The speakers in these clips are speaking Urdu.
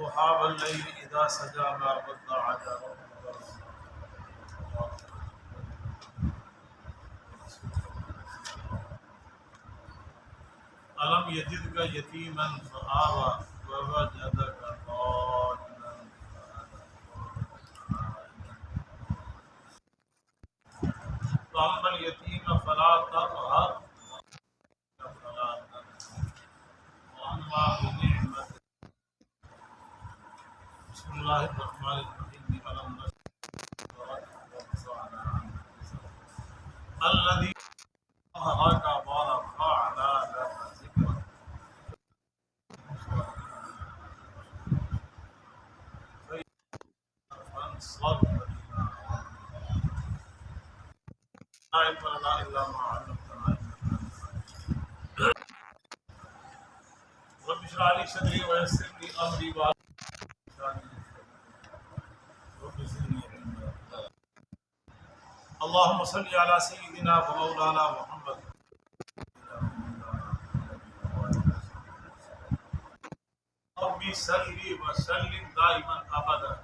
والضحى والليل إذا سجى ما ودعك ربك. ألم يجدك يتيما فآوى ووجدك ضالا فأما اليتيم فلا تقهر فلا تنهر وأما بنعمة. بسم الله الرحمن الرحيم. ألم نشرح ووسعنا عنك الذي أهلك ورفعنا لك ذكرك فانصب لا علم لنا إلا ما علمتنا رب اشرح لي صدري ويسر لي أمري رب زدني علما. اللهم صل على سيدنا ومولانا محمد ربي صل وسلم دائما أبدا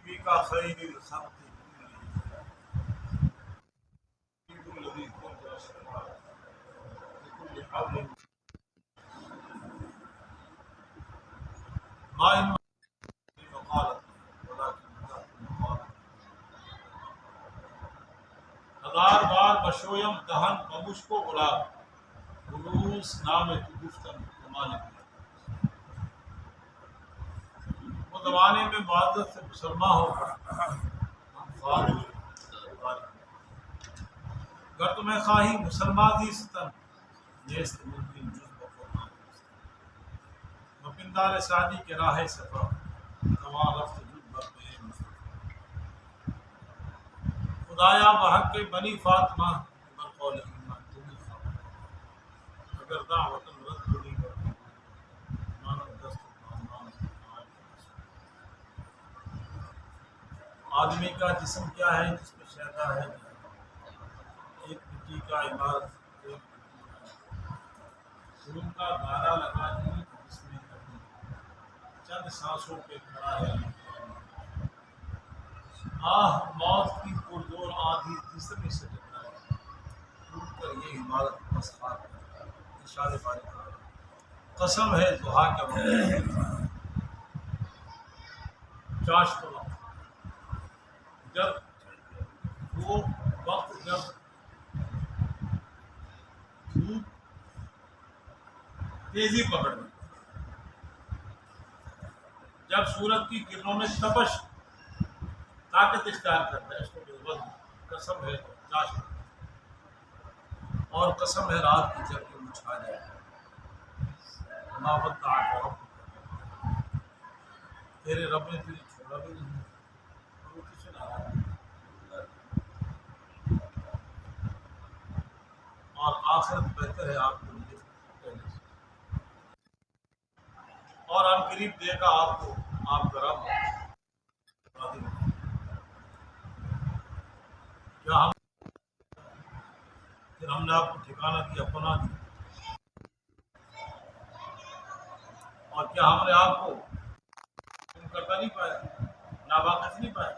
بك خير الخلق كلهم الذي كنت أشرفه بكل حول ما إن مقالة ولكن مقالة ہزار بار بشویم دہن بمش کو غلاب خلوص نام تو گفتن مالک. وہ زمانے میں معذت سے مسلمان ہو گر تمہیں خواہی مسلمان دیستن نیست ممکن جز بقرآن مپندار شادی کے راہ سفر نواں رفت جز برپے خدایا بحق کے بنی فاطمہ برقول ایمان تمہیں خواہ اگر دعوت رد بڑی کرتی مانت دست آدمی کا جسم کیا ہے جس میں شیدا ہے ایک مٹی کا عمارت ایک خون کا گارا لگا دی جس میں چند سانسوں پہ کھڑا ہے آہ موت کی پرزور آندھی تیسرے سے ٹکرائی ٹوٹ کر یہ عمارت بس خاک اشارے باری قسم ہے ضحیٰ کا وقت چاش کو جب وہ وقت جب دھوپ تیزی پکڑ میں جب سورج کی کرنوں میں تپش طاقت اختیار کرتا ہے اس کو بالوزن قسم ہے چاش اور قسم ہے رات کی جب کہ مچھا جائے ما ودعک ربک تیرے رب نے تجھے چھوڑا بھی نہیں اور آخرت بہتر ہے آپ کو لیے پہلے سے اور ان قریب دے گا آپ کو آپ کا رب کیا ہم پھر ہم نے آپ کو ٹھکانہ دیا پناہ دی اور کیا ہم نے آپ کو کرتا نہیں پایا ناواقف نہیں پایا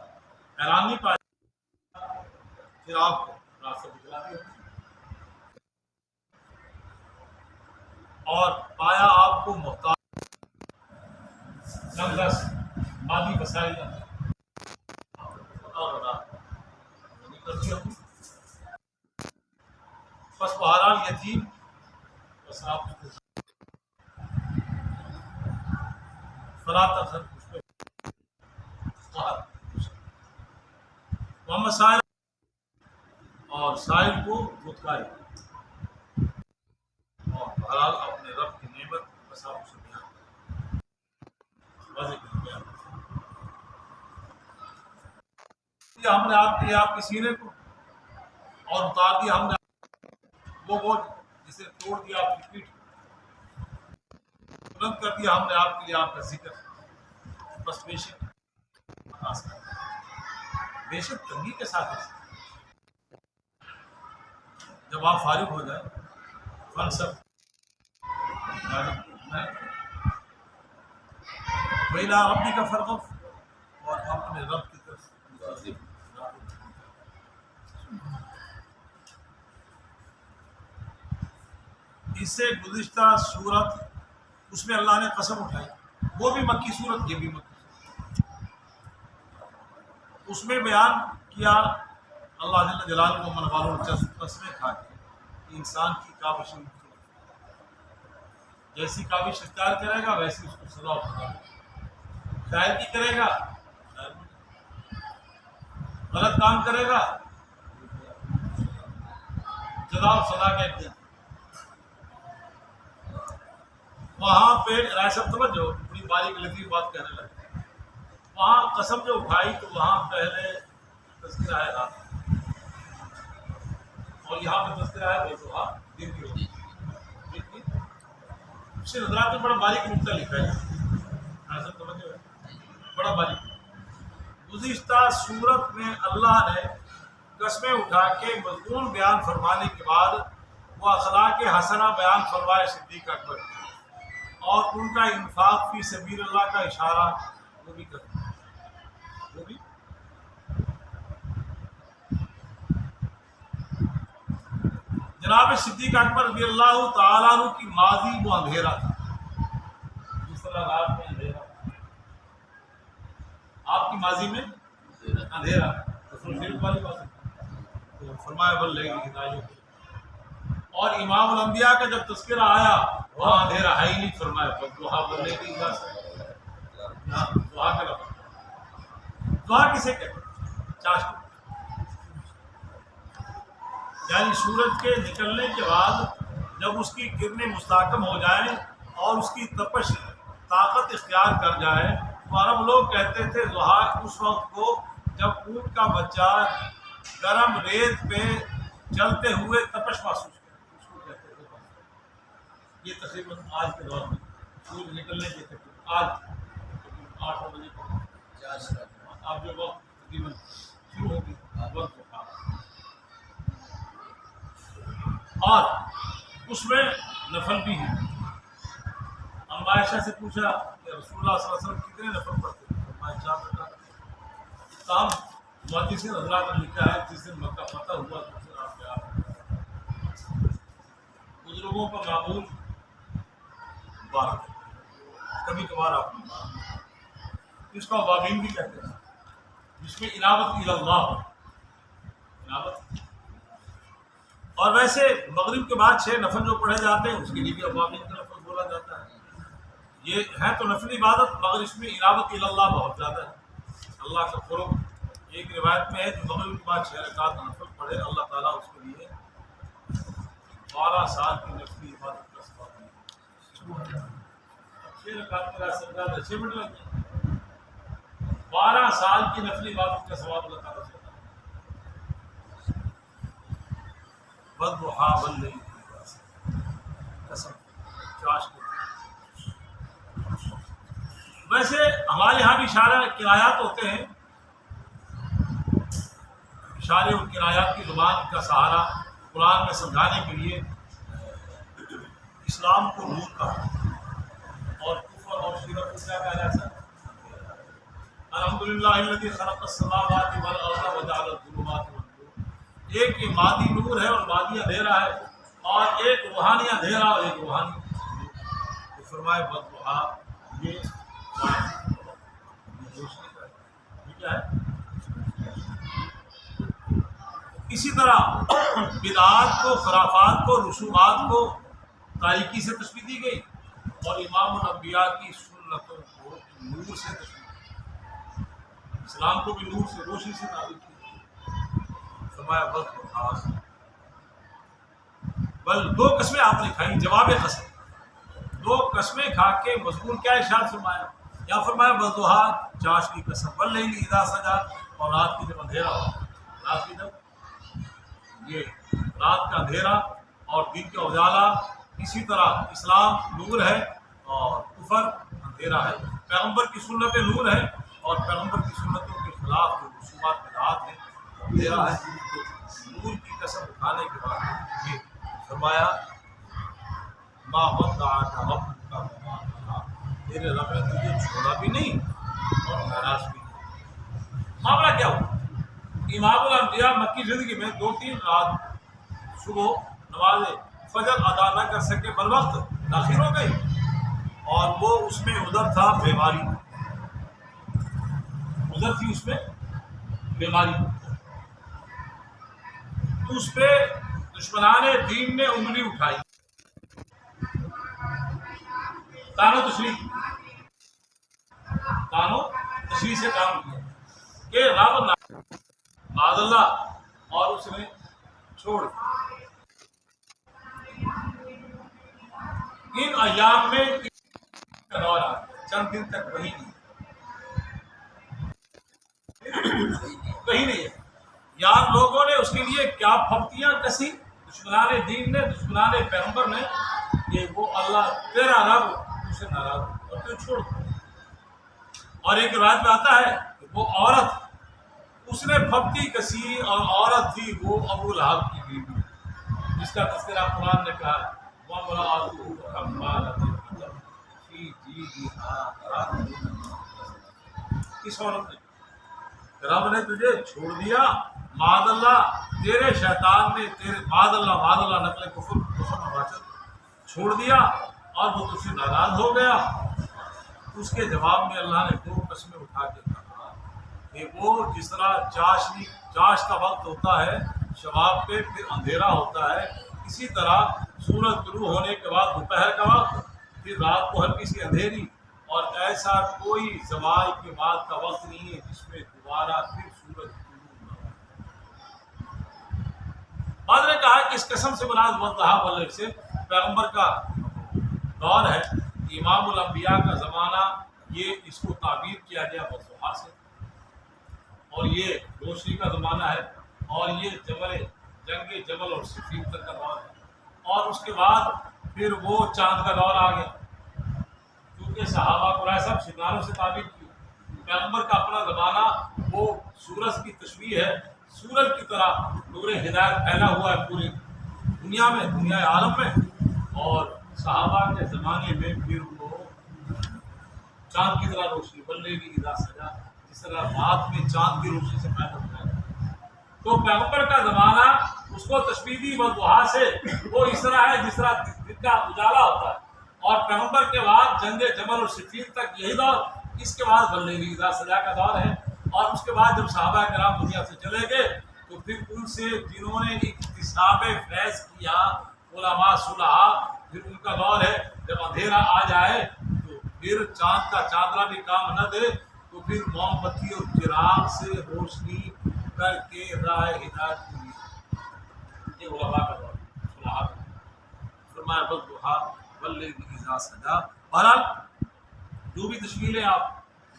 حیران نہیں پایا پھر آپ کو راستہ دکھلا دیا اور پایا آپ کو محتاج نفس مادی وسائل بس بہرحال یتیم بس آپ فلا تذر اس پہ محمد سائل اور سائل کو دھتکارے اور بہرحال اپنے رب کی نعمت بس آپ اسے بیان واضح کر دیا ہم نے آپ کے لیے آپ کے سینے کو اور اتار دیا ہم نے وہ بوجھ جسے توڑ دیا آپ کی پیٹھ بلند کر دیا ہم نے آپ کے لیے آپ کا ذکر بس بے شک تنگی کے ساتھ جب آپ فارغ ہو جائیں فن سب وَإِلَىٰ رَبِّكَ فَارْغَب، اور اپنے رب کی طرف راغب۔ اس سے گزشتہ صورت اس میں اللہ نے قسم اٹھائی، وہ بھی مکی صورت، یہ بھی مکی صورت۔ اس میں بیان کیا اللہ جل جلالہ و من والوں نے قسمیں کھا کے انسان کی کاوش، جیسی کاوش اختیار کرے گا ویسی اس کو سزا ہوگا، خیر کی کرے گا غلط کام کرے گا جزا و سزا کا ایک دن۔ وہاں پہ رائے سب توجہ بڑی باریک لطیف بات کہنے لگے، وہاں قسم جو اٹھائی تو وہاں پہلے تذکرہ ہے رات، اور یہاں پہ تذکرہ ہے بے دن کی ہوتی، اس سے حضرات نے بڑا باریک نقطہ لکھا ہے، رائے سب توجہ بڑا باریک۔ گزشتہ صورت میں اللہ نے قسمیں اٹھا کے مضمون بیان فرمانے کے بعد وہ اخلاق حسنہ بیان فرمائے صدیق اکبر، اور ان کا انفاق فی سبیل اللہ کا اشارہ وہ بھی کرتے ہیں، وہ بھی جناب صدیق اکبر رضی اللہ تعالیٰ عنہ کی ماضی وہ اندھیرا تھا، جس طرح رات میں اندھیرا، آپ کی ماضی میں اندھیرا، والی بات تو فرمایا واللیل اذا یغشی، اور امام الانبیاء کا جب تذکرہ آیا وہاں اندھیرا ہے ہی نہیں، فرمایا والضحیٰ واللیل اذا سجی، دعا کا لفظ، دعا کسے کہتے ہیں؟ چاشت، یعنی سورج کے نکلنے کے بعد جب اس کی کرنیں مستحکم ہو جائیں اور اس کی تپش طاقت اختیار کر جائے، تو عرب لوگ کہتے تھے ضحیٰ اس وقت کو جب اونٹ کا بچہ گرم ریت پہ چلتے ہوئے تپش محسوس کرے، اس کو کہتے تھے۔ یہ تقریباً آج کے دور میں سورج نکلنے کے تقریباً آج 8 بجے اب جو وقت تقریباً شروع ہوگی وقت کا، اور اس میں نفل بھی ہے۔ ہم عائشہ سے پوچھا کہ رسول اللہ صلی اللہ علیہ وسلم کتنے نفل پڑھتے ہیں؟ فرمایا 4 رکعت۔ تاہم محدثین حضرات نے لکھا ہے جس دن مکہ فتح ہوا تو اس دن آپ کے بزرگوں کا معمول 12، کبھی کبھار آپ نے 12، اس کو اوابین بھی کہتے ہیں، جس میں انابت الی اللہ، انابت، اور ویسے مغرب کے بعد 6 نفل جو پڑھے جاتے ہیں اس کے لیے بھی اوابین کا لفظ بولا جاتا ہے۔ یہ ہے تو نفل عبادت، مگر اس میں انابت الی اللہ بہت زیادہ ہے، اللہ کا قرب۔ ایک روایت میں ہے جو مغرب کے بعد 6 رکعت نفل پڑھے اللہ تعالیٰ اس کے لیے 12 سال کی نفلی عبادت کا ثواب دے۔ 6 رکعت میرا سرکار 6 منٹ لگ جائے، 12 سال کی نفلی عبادت کا ثواب اللہ تعالیٰ سے والضحیٰ واللیل اذا سجی، قسم چاشت۔ ویسے ہمارے یہاں بھی اشارہ کنایات ہوتے ہیں، اشارے اور کنایات کی زبان کا سہارا قرآن میں سمجھانے کے لیے اسلام کو نور کہا اور کفر اور شرک کو کیا کہا جاتا ہے؟ الحمدللہ الذی خلق السماوات والارض وجعل الظلمات والنور۔ ایک یہ مادی نور ہے اور مادی اندھیرا ہے، اور ایک روحانی اندھیرا اور ایک روحانی نور۔ تو فرمائے والضحیٰ، یہ روشنی کا ہے، یہ کیا ہے؟ اسی طرح بدعات کو، خرافات کو، رسومات کو تاریکی سے تشبیہ دی گئی، اور امام الانبیاء کی سنتوں کو نور سے تشبیہ دی، اسلام کو بھی نور سے، روشنی سے تعبیر کی۔ فرمایا والضحیٰ، بل 2 قسمیں آپ نے کھائیں، جواب قسم، 2 قسمیں کھا کے مضمون کیا ارشاد فرمایا؟ یا فرمایا والضحیٰ، چاشت کی قسم، واللیل اذا سجی، اور رات کی جب اندھیرا ہو، رات کی جب یہ رات کا اندھیرا اور دن کا اجالا، اسی طرح اسلام نور ہے اور کفر اندھیرا ہے، پیغمبر کی سنتیں نور ہے اور پیغمبر کی سنتوں کے خلاف جو رسومات بدعات ہیں اندھیرا ہے۔ تو نور کی قسم اٹھانے کے بعد یہ فرمایا ما ودعک ربک وما قلی، تیرے رب نے تجھے چھوڑا بھی نہیں اور ناراض بھی نہیں۔ معاملہ کیا ہوا؟ امام الانبیاء مکی زندگی میں 2-3 رات صبح نماز فجر ادا نہ کر سکے، بر وقت داخل ہو گئی، اور وہ اس میں عذر تھا بیماری، عذر تھی اس میں بیماری، تو اس پہ دشمنان دین نے انگلی اٹھائی، تانو تشریح سے کام کیا کہ رب معاذ اللہ، اور اس نے چھوڑ ان ایام میں دور آ چند دن تک وہی نہیں، کہیں نہیں ہے یار، لوگوں نے اس کے لیے کیا پھپتیاں کسی، دشمنان دین نے، دشمنان پیغمبر نے، کہ وہ اللہ تیرا رب تجھ سے ناراض اور تو چھوڑ دو۔ اور ایک روایت میں آتا ہے کہ وہ عورت، اس نے پھپتی کسی، اور عورت تھی وہ ابو لہب کی بیوی، جس کا تذکرہ قرآن نے کہا ہے وَامْرَأَتُهُ حَمَّالَةَ الْحَطَبِ فِي جِيدِهَا حَبْلٌ۔ کس عورت نے؟ رب نے تجھے چھوڑ دیا، معاذ اللہ، تیرے شیطان نے تیرے معاذ اللہ نقل کفر چھوڑ دیا، اور وہ تجھ سے ناراض ہو گیا۔ اس کے جواب میں اللہ نے 2 قسمیں اٹھا کے کہا کہ وہ جس طرح چاش کا وقت ہوتا ہے شباب پہ، پھر اندھیرا ہوتا ہے، اسی طرح سورج طلوع ہونے کے بعد دوپہر کا وقت، پھر رات کو ہلکی سی اندھیری، اور ایسا کوئی زوال کے بعد کا وقت نہیں ہے جس میں دوبارہ پھر سورج طلوع نہ ہو۔ بعض نے کہا کہ اس قسم سے مراد والضحیٰ واللیل سے پیغمبر کا دور ہے، امام الانبیاء کا زمانہ، یہ اس کو تعبیر کیا گیا والضحیٰ سے، اور یہ روشنی کا زمانہ ہے، اور یہ جنگ جبل اور صفین تک کا دور ہے، اور اس کے بعد پھر وہ چاند کا دور آ گیا، کیونکہ صحابہ قرائش سب ستاروں سے تعبیر کی۔ پیغمبر کا اپنا زمانہ وہ سورج کی تشبیہ ہے، سورج کی طرح نور ہدایت پھیلا ہوا ہے پوری دنیا میں، دنیا عالم میں، اور صحابہ کے زمانے میں پھر وہ چاند کی طرح روشنی، واللیل اذا سجا، جس طرح رات میں چاند کی روشنی سے پیدا ہوتا ہے۔ تو پیغمبر کا زمانہ اس کو تشبیہ دی والضحیٰ سے، وہ اس طرح ہے جس طرح دن کا اجالا ہوتا ہے، اور پیغمبر کے بعد جنگ جبل اور صفین تک یہی دور، اس کے بعد واللیل اذا سجا کا دور ہے، اور اس کے بعد جب صحابہ کرام دنیا سے چلے گئے تو پھر ان سے جنہوں نے اکتساب فیض کیا، علماء صلحاء، پھر ان کا دور ہے جب اندھیرا آ جائے تو پھر چاند کا چاندنا بھی کام نہ دے تو پھر موم بتی اور چراغ سے روشنی کر کے راہ ہدایت پوری، یہ علماء کا دور صلحاء کا۔ فرمایا والضحیٰ واللیل اذا سجا۔ بہرحال جو بھی تشکیلیں آپ،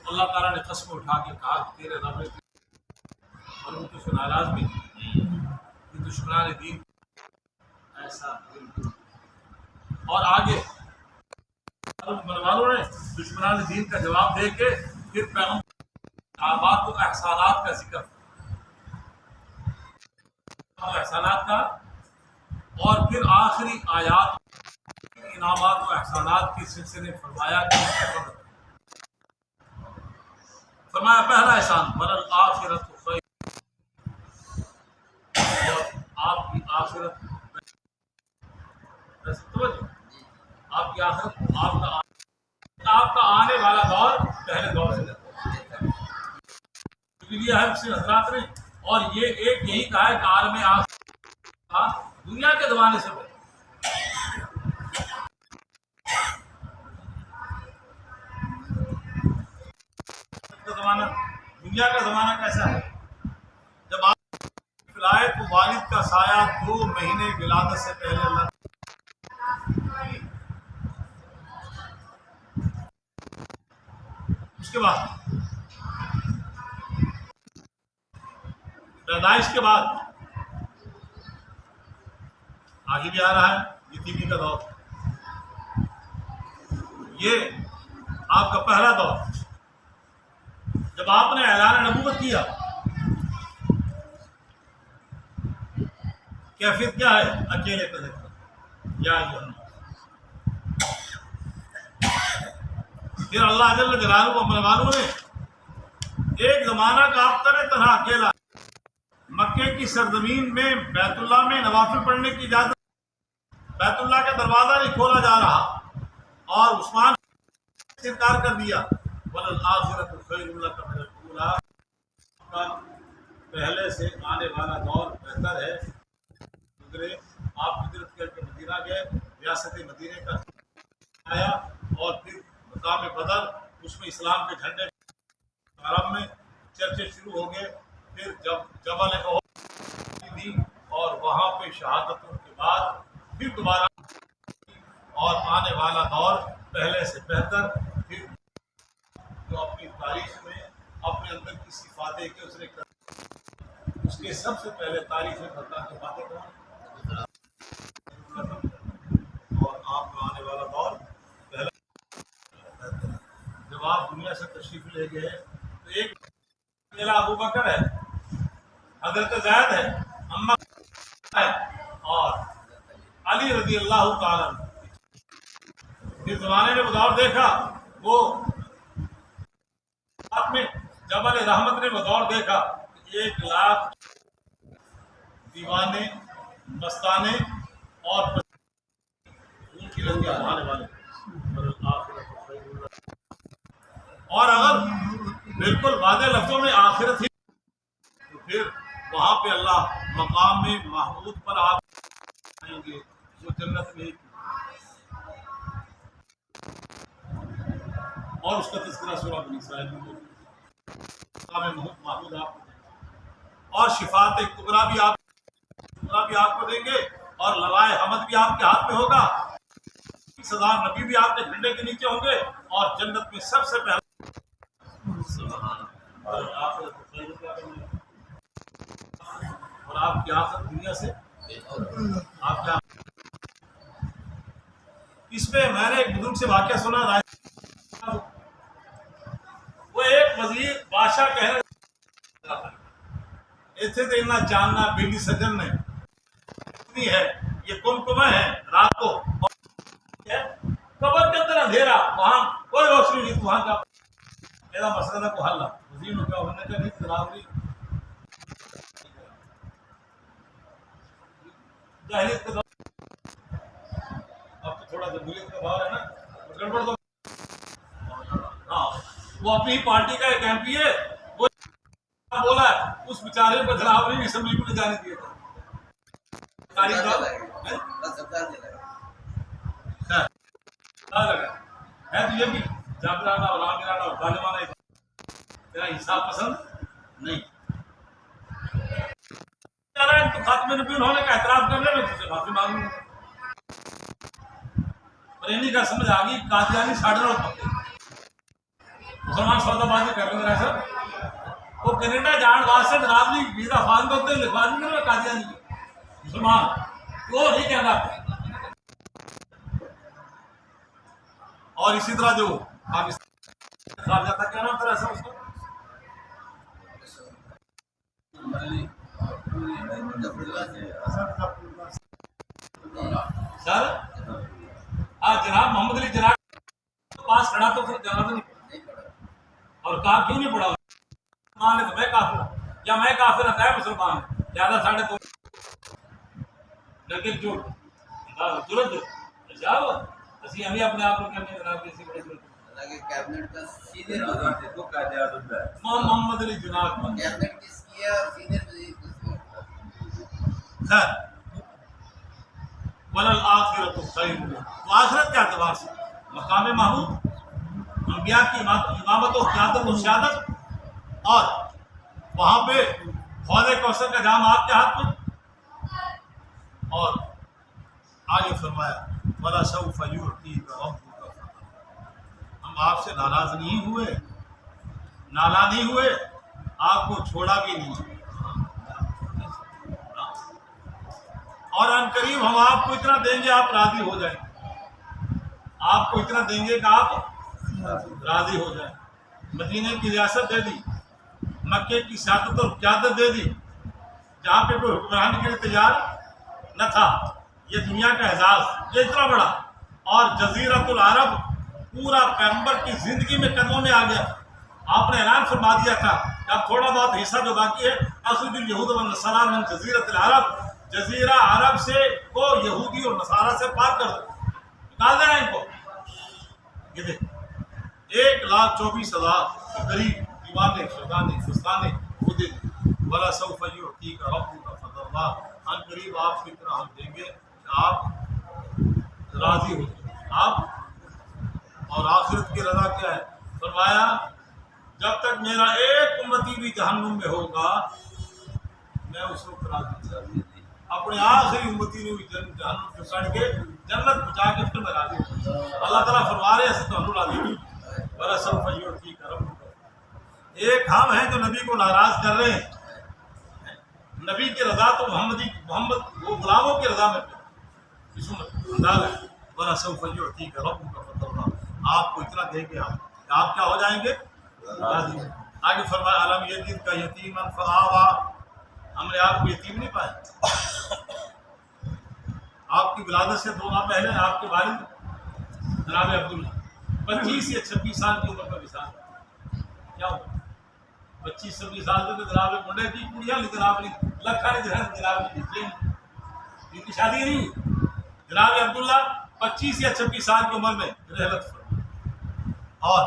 اللہ تعالیٰ نے قسم اٹھا کے کہا کہ تیرے رب نے، اور ان سے ناراض بھی یہ دشمنان دین ایسا بالکل۔ اور آگے والوں نے دشمنان دین کا جواب دے کے پھر پیغمبر آباد و احسانات کا ذکر، احسانات کا، اور پھر آخری آیات انعامات و احسانات کے سلسلے میں فرمایا کہ فرمایا پہلا احسان وللآخرۃ خیر، اور آپ کی آخرت، آپ کی آخرت، آپ کا آنے والا دور پہلے دور سے لیے ہے کسی حضرات نے، اور یہ ایک یہی کہا ہے کہ عالم آخرت دنیا کے زمانے سے پہلے۔ دنیا کا زمانہ کیسا ہے؟ جب آپ لائے تو والد کا سایہ 2 مہینے ولادت سے پہلے اللہ، اس کے بعد پیدائش کے بعد آگے بھی آ رہا ہے یتیمی کا دور، یہ آپ کا پہلا دور۔ جب آپ نے اعلان نبوت کیا، کیفیت کیا ہے؟ اکیلے تذکر یا پھر اللہ جل جلالہ اپنے والوں نے ایک زمانہ کا آپ طرح اکیلا مکے کی سرزمین میں بیت اللہ میں نوافل پڑھنے کی اجازت، بیت اللہ کا دروازہ نہیں کھولا جا رہا، اور عثمان نے انکار کر دیا۔ وَلَلْآخِرَةُ خَيْرٌ لَكَ مِنَ الْأُولَىٰ، کا پہلے سے آنے والا دور بہتر ہے۔ گزرے آپ ہجرت کر کے مدینہ گئے، ریاست مدینہ کا آیا، اور پھر مقام بدر، اس میں اسلام کے جھنڈے عرب میں چرچے شروع ہو گئے۔ پھر جب جبل احد دی اور وہاں پہ شہادتوں کے بعد پھر دوبارہ، اور آنے والا دور پہلے سے بہتر۔ پھر جو اپنی تاریخ میں اپنے اندر کی صفاتیں کہ اس نے اس کے سب سے پہلے تاریخ میں بتا کے باتیں کون، اور آپ کا آنے والا دور پہلا بہتر ہے۔ جب آپ دنیا سے تشریف لے گئے تو ایک میرا ابو بکر ہے، حضرت زید ہے، اما ہے، اور علی رضی اللہ تعالیٰ عنہ۔ اس زمانے نے وہ دور دیکھا، وہ آپ میں جبل رحمت نے وہ دور دیکھا، 1,00,000 دیوانے، مستانے اور ان کی لڑکیاں آنے والے۔ اور اگر بالکل واضح لفظوں میں آخرت ہی، تو پھر وہاں پہ اللہ مقام میں محمود پر آپ آئیں گے جو جنت میں، اور اس کا تذکرہ سورہ بنی اسرائیل میں مقام محمود آپ کو دیں گے، اور شفاعت کبریٰ بھی آپ کو دیں گے، اور لوائے حمد بھی آپ کے ہاتھ میں ہوگا، سزا نبی بھی آپ کے جھنڈے کے نیچے ہوں گے، اور جنت میں سب سے پہلے اور آپ کی آخرت دنیا سے آپ کیا۔ اس پہ میں نے ایک بزرگ سے واقعہ سنا، وہ ایک وزیر بادشاہ کہہ رہے ایسے دینا جاننا بیلی سجن نے اتنی ہے، یہ کمکمہ ہے رات کو، قبر کے اندر اندھیرا، وہاں کوئی روشنی نہیں، وہاں کا میرا مسئلہ کو حل ہے۔ وزیر نے کہا ہونے کا نہیں، برابری جاہلیت کا اب تو تھوڑا جمہوریت کا بھاؤ ہے نا، گڑبڑ تو ہاں، وہ اپنی پارٹی کا ایک ایم پی ہے، وہ بولا ہے اس بیچارے کو دھراوی اسمبلی کو لے جانے دیا تھا۔ ہے تو یہ بھی جابرانا اور عامرانا اور ظالمانہ تیرا حساب پسند نہیں، تو خاتمے نبی انہوں نے کا اعتراف کرنے میں تجھے معافی مانگوں گا۔ اور انہیں کا سمجھ آ گئی قادیانی 9.5 پکے مسلمان سودا بازی کر رہے ہیں سر، وہ کینیڈا جان واسطے جناب جی ویزا فارم ہوتے ہیں، لکھوا دیں گے قادیانی مسلمان، وہ نہیں کہنا۔ اور اسی طرح جو پاکستان جاتا کیا نام تھا ایسا اس کو، سر جناب محمد علی جناب پاس کھڑا تو پھر جناب نہیں پڑھا، اور کہا کیوں نہیں پڑھا؟ مسلمان ہے تو میں کافر ہوں، یا میں کافر ہے تو مسلمان ہے، زیادہ 2.5 لیکن جو ضرورت جاؤ اسی ہمیں اپنے آپ کو کہنے جناب کسی بڑے کیبنٹ کا سینئر وزیر تھے تو قائد اعظم تھا محمد علی جناب کیبنٹ کس کی ہے اور سینئر وزیر کس کی ہے؟ خیر وللآخرۃ خیر، تو آخرت کے اعتبار سے مقام محمود، انبیاء کی امامت و قیادت و سیادت، اور وہاں پہ حوض کوثر کا جام آپ کے ہاتھ میں، اور آگے فرمایا وَلَسَوْفَ يُعْطِيكَ رَبُّكَ فَتَرْضَىٰ، ہم آپ سے ناراض نہیں ہوئے، نالا نہیں ہوئے، آپ کو چھوڑا بھی نہیں، اور ان قریب ہم آپ کو اتنا دیں گے آپ راضی ہو جائیں گے، آپ کو اتنا دیں گے کہ آپ راضی ہو جائیں۔ مدینے کی ریاست دے دی، مکے کی سیادت اور قیادت دے دی، جہاں پہ کوئی حکمران کے لیے تیار نہ تھا، یہ دنیا کا اعزاز، یہ اتنا بڑا، اور جزیرۃ العرب پورا پیغمبر کی زندگی میں قدموں میں آ گیا. آپ نے اعلان فرما دیا تھا کہ اب تھوڑا بہت حصہ جو باقی ہے اخرج الیہود والنصارى من جزیرۃ العرب، جزیرہ عرب سے کو یہودی اور نصارہ سے پاک کر دو، نکال دینا ان کو. یہ دیکھ 1,24,000 کے قریب دیوانے شیطانے فستانے وہ دے دیں. وَلَسَوْفَ يُعْطِيكَ رَبُّكَ فَتَرْضَىٰ، ان قریب آپ کی طرح ہم دیں گے کہ آپ راضی ہو جائیں. آپ اور آخرت کی رضا کیا ہے؟ فرمایا جب تک میرا ایک امتی بھی جہنم میں ہوگا میں اس وقت راضی ہوں. اپنے آخری امتی نے بھی جہنم سے کٹ کے جنت بچا کے پھر میں راضی ہوں. اللہ تعالیٰ فرما رہے ایسے تو ہم راضی ہوں. بڑا سب فجور کی کرم. ایک ہم ہیں جو نبی کو ناراض کر رہے ہیں. نبی کی رضا تو محمد وہ غلاموں کی رضا میں بڑا سب فجور کی کرم کا فتح. آپ کو اتنا دیں گے آپ کیا ہو جائیں گے؟ راضی. آگے فرمایا علم یجد کا یتیما فآوا، ہم نے آپ کو یتیم نہیں پایا. آپ کی ولادت سے 2 ماہ پہلے آپ کے والد جناب عبداللہ 25 یا 26 سال کی عمر کا مثال کیا ہوا؟ 25-26 سال تک جناب منڈے کی کڑیاں لیکن آپ نے لکھا نہیں جناب ان کی شادی نہیں. جناب عبداللہ 25 یا 26 سال کی عمر میں رحلت فرمائی. اور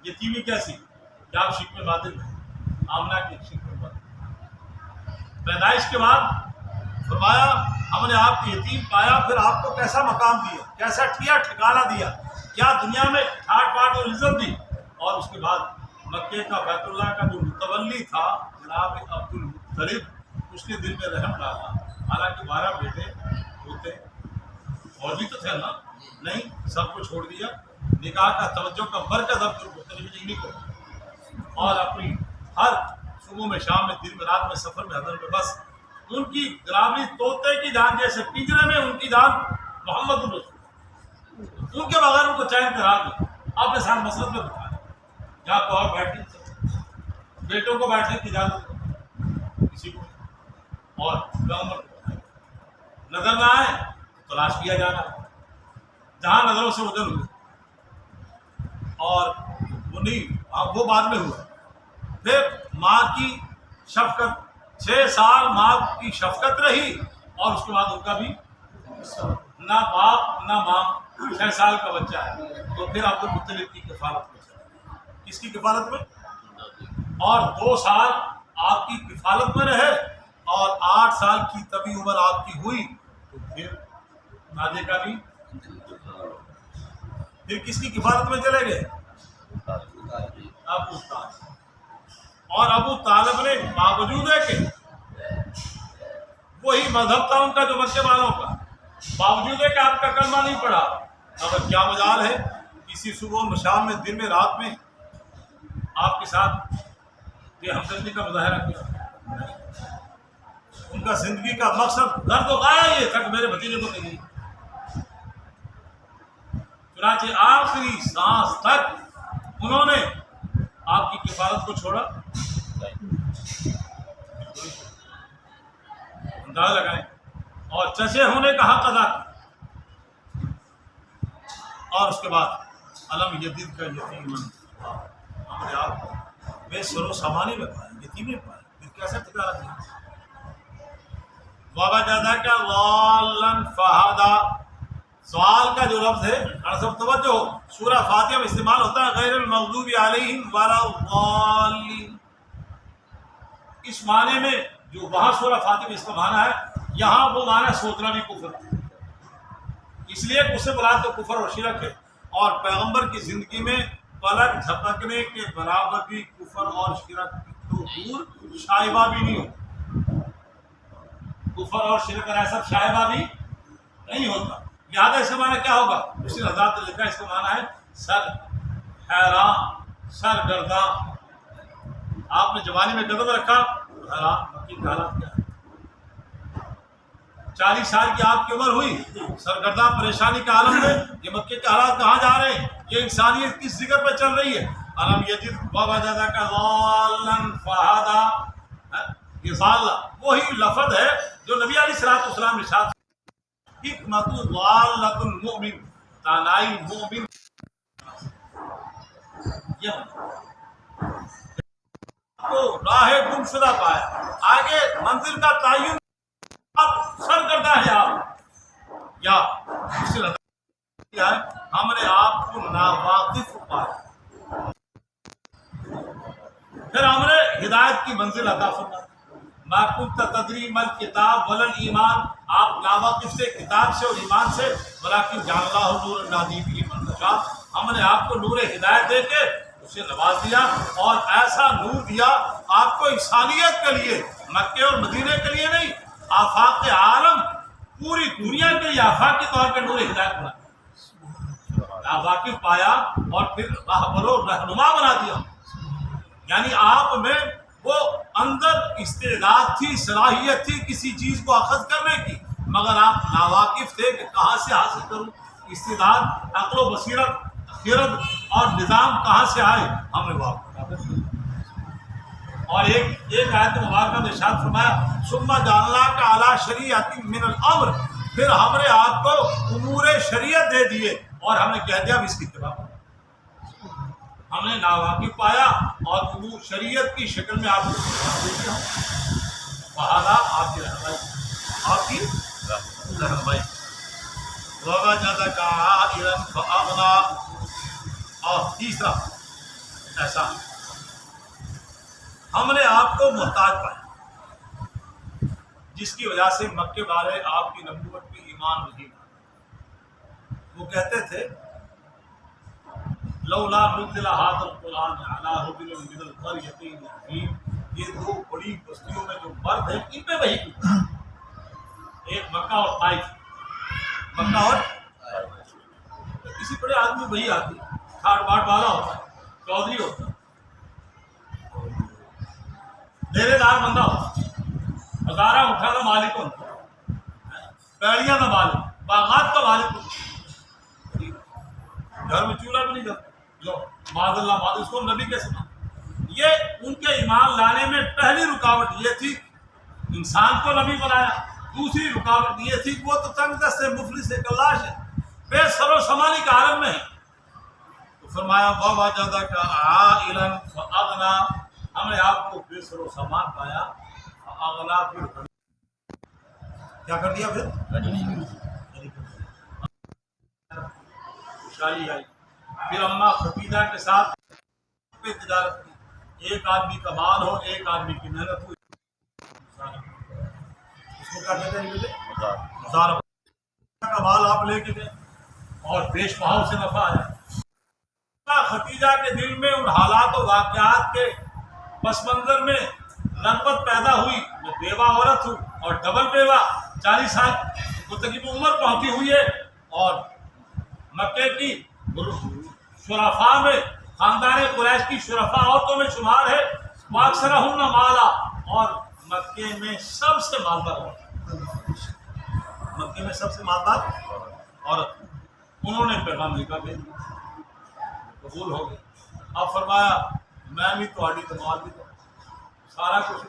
یتیمی کیسی کہ آپ شک میں بادل ہیں. آمنہ کی شک میں بادل پیدائش کے بعد فرمایا ہم نے آپ کو یتیم پایا، پھر آپ کو کیسا مقام دیا، کیسا ٹھکانہ دیا، کیا دنیا میں ٹھاٹ پاٹ اور عزت دی. اور اس کے بعد مکے کا بیت اللہ کا جو متولی تھا جناب عبد المطلب، اس کے دل میں رحم ڈالا. حالانکہ 12 بیٹے ہوتے اور بھی تو تھے نا، نہیں سب کو چھوڑ دیا. نکاح کا توجہ کا مرکز عبد المطلب کو، اور اپنی ہر صبح میں شام میں دن میں رات میں سفر میں حضر میں بس ان کی گرامی طوطے کی جان جیسے پنجرے میں ان کی جان محمد الرسول، ان کے بغیر ان کو چین کرا دیا. آپ نے ساتھ مسجد میں بٹھایا جہاں کو اور بیٹھنے بیٹوں کو بیٹھنے کی اجازت کسی کو، اور نظر نہ آئے تلاش کیا جا رہا جہاں نظروں سے ادھر ہوئے. اور وہ نہیں وہ بعد میں ہوا. پھر ماں کی شفقت 6 سال ماں کی شفقت رہی، اور اس کے بعد ان کا بھی نہ باپ نہ ماں. 6 سال کا بچہ ہے تو پھر عبد المطلب کی کفالت میں چلا. کس کی کفالت میں؟ اور 2 سال آپ کی کفالت میں رہے، اور 8 سال کی طبی عمر آپ کی ہوئی تو پھر ناجے کا بھی پھر کس کی کفالت میں چلے گئے؟ ابو طالب. اور ابو طالب نے باوجود ہے کہ وہی مذہب تھا ان کا جو مکے والوں کا، باوجود ہے کہ آپ کا کلمہ نہیں پڑھا. اب کیا مجال ہے کسی صبح و شام میں دن میں رات میں آپ کے ساتھ یہ ہمدردی کا مظاہرہ کیا. ان کا زندگی کا مقصد درد و غایہ یہ تھا کہ میرے بھتیجے کو نہیں. چنانچہ آخری سانس تک انہوں نے آپ کی کفالت کو چھوڑا. اندازہ لگائیں. اور چچے ہونے کا حق ادا کیا. اور اس کے بعد علم یدید کا یتیم ہم نے آپ کو بے سر و سامانی میں پائے، یتیمی پائے. پھر کیسا ٹھکانا دیا؟ بابا دادا کا والن فہدا. سوال کا جو لفظ ہے سب توجہ ہو، سورہ فاتحہ میں استعمال ہوتا ہے غیر المغضوب علیہم ولا الضالین. اس معنی میں جو وہاں سورہ فاتحہ میں اس کا معنی ہے، یہاں وہ معنی سوچنا بھی کفر ہے. اس لیے اسے مراد تو کفر اور شرک ہے. اور پیغمبر کی زندگی میں پلک جھپکنے کے برابر بھی کفر اور شرک تو دور شائبہ بھی نہیں ہوتا. کفر اور شرک کا ایسا شائبہ بھی نہیں ہوتا. لہٰذا اس کا معنی کیا ہوگا؟ اسی حضرات نے لکھا اس کا معنی ہے سر حیران سرگرداں. آپ نے جوانی میں قدم رکھا حیران مکی کی حالات کیا ہے. 40 سال کی آپ کی عمر ہوئی سرگرداں پریشانی کے عالم میں. یہ مکے کے حالات کہاں جا رہے ہیں؟ یہ انسانیت کس ذکر پہ چل رہی ہے؟ علم یجد بابا دادا کا ضالن فہدا. یہ ضالہ وہی لفظ ہے جو نبی علیہ الصلوۃ والسلام نے ارشاد حکمت ضالۃ المؤمن، تانائی مومن یہ کو راہ گمشدہ پایا، آگے منزل کا تعین سرگردہ ہے آپ یا ہم نے آپ کو ناواقف پایا، پھر ہم نے ہدایت کی منزل عطا فرمائی۔ ما کنت تدری ما الکتاب ولا الایمان، آپ ناواقف سے کتاب سے اور ایمان سے، ولیکن جعل اللہ نورا یہدی بہ من یشاء، ہم نے آپ کو نور ہدایت دے کے اسے نواز دیا اور ایسا نور دیا آپ کو انسانیت کے لیے، مکے اور مدینے کے لیے نہیں، آفاق عالم پوری دنیا کے لیے آفاقی طور پہ نور ہدایت بنا، ناواقف پایا اور پھر راہبر و رہنما بنا دیا۔ یعنی آپ میں وہ اندر استعداد تھی، صلاحیت تھی کسی چیز کو اخذ کرنے کی، مگر آپ ناواقف تھے کہ کہاں سے حاصل کروں، استعداد، عقل و بصیرت، خرد اور نظام کہاں سے آئے، ہم نے وہ اور ایک آیت مبارکہ میں ارشاد فرمایا ثم جعلناک علی شریعۃ من الامر، پھر ہم نے آپ کو امور شریعت دے دیے اور ہم نے کہہ دیا اب اس کی اتباع کرو۔ ہم نے ناواقف پایا اور امور شریعت کی شکل میں آپ کو بہادا آپ کی رہنمائی، آپ کی رہنمائی۔ ووجدک عائلا فاغنی، اور تیسرا ایسا ہم نے آپ کو محتاج پایا، جس کی وجہ سے مکے والے آپ کی نبوت کی ایمان نہیں لاتے۔ وہ کہتے تھے لولا نزل هذا القرآن على رجل من القريتين عظيم، یہ دو بڑی بستیوں میں جو مرد ہیں ان پہ وحی کی، ایک مکہ اور طائف، مکہ اور کسی بڑے آدمی وہی آتی، ٹھاٹ باٹ والا ہوتا ہے، چودھری ہوتا ہے، ڈیرے دار بندہ ہوتا ہے، ہزارہ اٹھا کا مالک ہوتا ہے، پیڑیاں کا مالک، باغات کا مالک ہوتا ہے، گھر میں چولہا بھی نہیں جلتا، جو معاذ اللہ معاذ، اس کو نبی کیسے مان؟ یہ ان کے ایمان لانے میں پہلی رکاوٹ یہ تھی انسان کو نبی بنایا، دوسری رکاوٹ یہ تھی کہ وہ تو تنگ دست ہے، مفلس ہے، کلاش ہے، بے سر و سامانی کے عالم میں ہے۔ تو فرمایا ووجدک عائلا فاغنی، ہم نے آپ کو بے سر و سامان پایا، فاغنی، پھر کیا کر دیا، پھر خوشحالی آئی۔ پھر اماں خدیجہ کے ساتھ تجارت کی، ایک آدمی کا مال ہو، ایک آدمی کی محنت ہوئی، اس کو کیا کہتے ہیں مزارع کا مال آپ لے کے گئے اور پیش بہاؤ سے نفع آیا۔ خدیجہ کے دل میں ان حالات و واقعات کے پس منظر میں رغبت پیدا ہوئی، میں بیوہ عورت ہوں اور ڈبل بیوہ، 40 سال کو تقریباً عمر پہنچی ہوئی ہے، اور مکے کی شرفاء میں، خاندان قریش کی شرفاء عورتوں میں شمار ہے، واکثرہن مالا، اور مکے میں سب سے مالدار عورت، مکے میں سب سے مالدار عورت، انہوں نے پیغام لکھا بھیج دیا، قبول ہو گئے۔ اب فرمایا میں بھی تہاڈی تو مال بھی تو سارا کچھ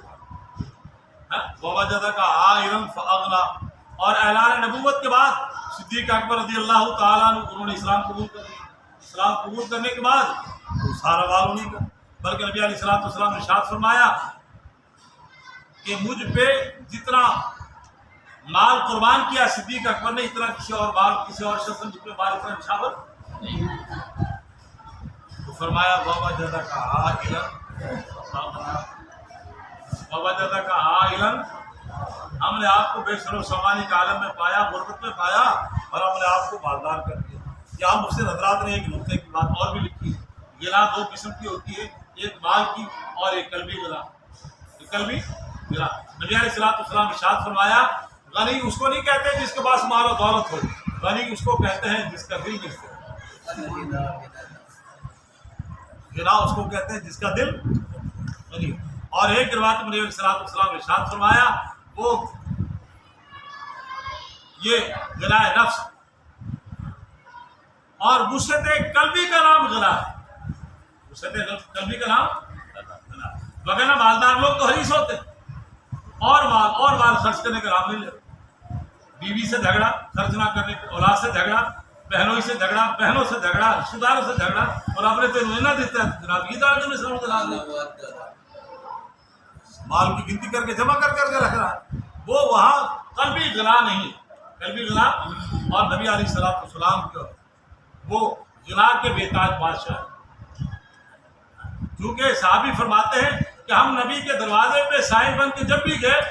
ووجدک عائلا فاغنی، اور اعلان نبوت کے بعد صدیق اکبر رضی اللہ تعالیٰ عنہ انہوں نے اسلام قبول کر لیا۔ اسلام قبول کرنے کے بعد وہ سارا مال انہیں کا، بلکہ نبی علیہ السلام نے ارشاد فرمایا کہ مجھ پہ جتنا مال قربان کیا صدیق اکبر نے، اتنا کسی اور مال، کسی اور شخص نے مجھ پہ مال اتنا نشاور نہیں۔ تو فرمایا ووجدک عائلا فاغنی، ووجدک عائلا، ہم نے آپ کو بے سر و سامانی کے عالم میں پایا، غربت میں پایا، اور ہم نے آپ کو مالدار کر دیا۔ یہاں مفسر حضرات نے ایک نقطے کی بات اور بھی لکھی ہے، غنا دو قسم کی ہوتی ہے، ایک مال کی اور ایک قلبی غنا۔ قلبی غنا، نبی علیہ السلام ارشاد فرمایا غنی اس کو نہیں کہتے جس کے پاس مال و دولت ہو، غنی اس کو کہتے ہیں جس کا دل مست ہو، غنا اس کو کہتے ہیں جس کا دل غنی ہو۔ اور ایک روایت میں نبی علیہ السلام ارشاد فرمایا وہ یہ غنا نفس اور وسعت قلبی کا نام غنا ہے، وسعت قلبی کا نام غنا، وغیرہ مالدار لوگ تو حریص ہوتے اور مال خرچ کرنے کا نام نہیں لیتے، بیوی سے جھگڑا، خرچ نہ کرنے، اولاد سے جھگڑا، بہنوں سے جھگڑا رشتے داروں سے جھگڑا اور اپنے تو روزانہ دیتا ہے جناب یہ دار میں سلام دلا مال کی گنتی کر کے جمع کر کے رکھ رہا ہے وہ وہاں قلبی غنا نہیں قلبی غنا اور نبی علیہ الصلوۃ والسلام کے وہ غنا کے بےتاج بادشاہ کیونکہ صحابی فرماتے ہیں کہ ہم نبی کے دروازے پہ سائل بن کے جب بھی گئے